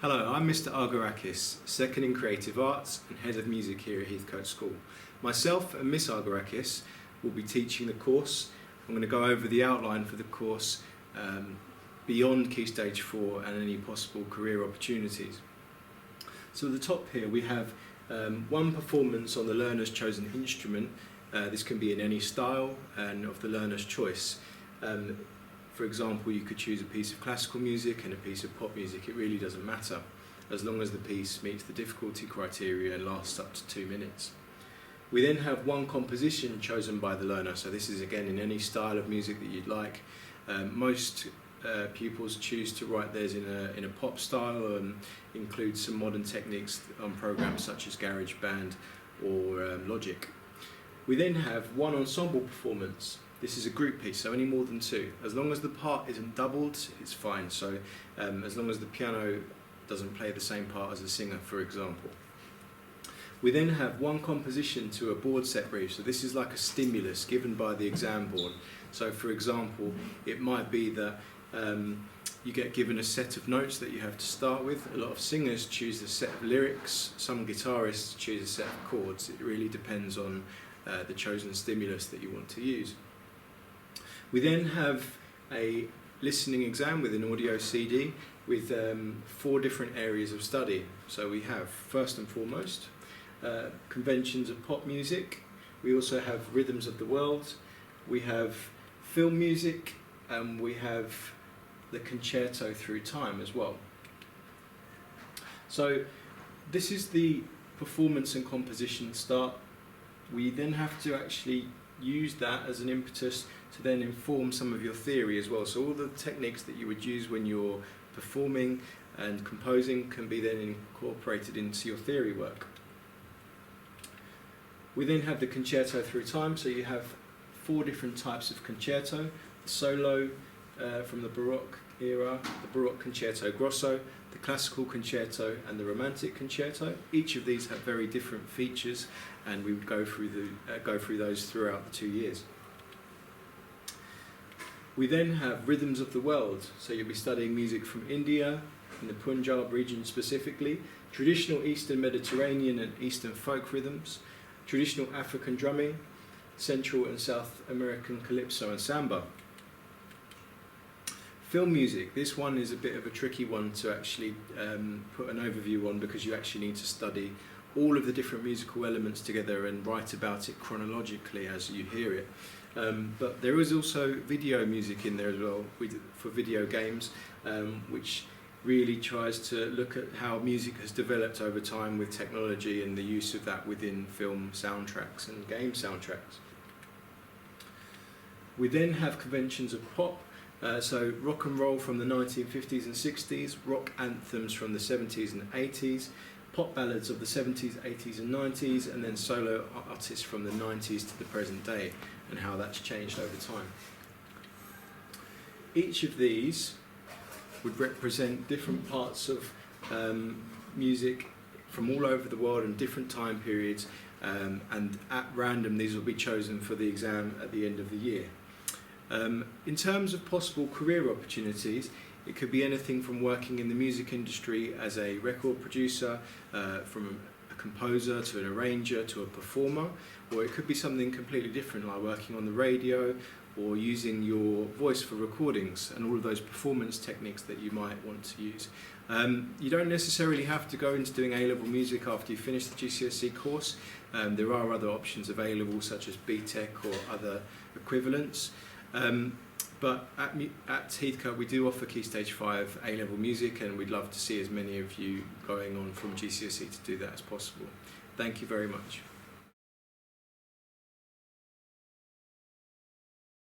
Hello, I'm Mr. Argorakis, second in Creative Arts and Head of Music here at Heathcote School. Myself and Miss Argorakis will be teaching the course. I'm going to go over the outline for the course beyond Key Stage 4 and any possible career opportunities. So at the top here we have one performance on the learner's chosen instrument. This can be in any style and of the learner's choice. For example, you could choose a piece of classical music and a piece of pop music. It really doesn't matter, as long as the piece meets the difficulty criteria and lasts up to 2 minutes. We then have one composition chosen by the learner, so this is again in any style of music that you'd like. Most pupils choose to write theirs in a pop style and include some modern techniques on programs such as GarageBand or Logic. We then have one ensemble performance. This is a group piece, so any more than 2. As long as the part isn't doubled, it's fine. So as long as the piano doesn't play the same part as the singer, for example. We then have one composition to a board set brief. So this is like a stimulus given by the exam board. So for example, it might be that you get given a set of notes that you have to start with. A lot of singers choose a set of lyrics. Some guitarists choose a set of chords. It really depends on the chosen stimulus that you want to use. We then have a listening exam with an audio CD with 4 different areas of study. So we have, first and foremost, conventions of pop music. We also have rhythms of the world. We have film music, and we have the concerto through time as well. So this is the performance and composition start. We then have to actually use that as an impetus to then inform some of your theory as well. So all the techniques that you would use when you're performing and composing can be then incorporated into your theory work. We then have the concerto through time, so you have 4 different types of concerto: the solo from the Baroque era, the Baroque concerto Grosso, the classical concerto and the romantic concerto. Each of these have very different features, and we would go through those throughout the 2 years. We then have rhythms of the world, so you'll be studying music from India, in the Punjab region specifically, traditional Eastern Mediterranean and Eastern folk rhythms, traditional African drumming, Central and South American calypso and samba. Film music, this one is a bit of a tricky one to actually put an overview on, because you actually need to study all of the different musical elements together and write about it chronologically as you hear it. But there is also video music in there as well for video games, which really tries to look at how music has developed over time with technology and the use of that within film soundtracks and game soundtracks. We then have conventions of pop. So rock and roll from the 1950s and 60s, rock anthems from the 70s and 80s, pop ballads of the 70s, 80s and 90s, and then solo artists from the 90s to the present day, and how that's changed over time. Each of these would represent different parts of music from all over the world and different time periods, and at random these will be chosen for the exam at the end of the year. In terms of possible career opportunities, it could be anything from working in the music industry as a record producer, from a composer to an arranger to a performer, or it could be something completely different, like working on the radio or using your voice for recordings and all of those performance techniques that you might want to use. You don't necessarily have to go into doing A-level music after you finish the GCSE course. There are other options available, such as BTEC or other equivalents. But at Heathcote we do offer Key Stage 5 A-level music, and we'd love to see as many of you going on from GCSE to do that as possible. Thank you very much.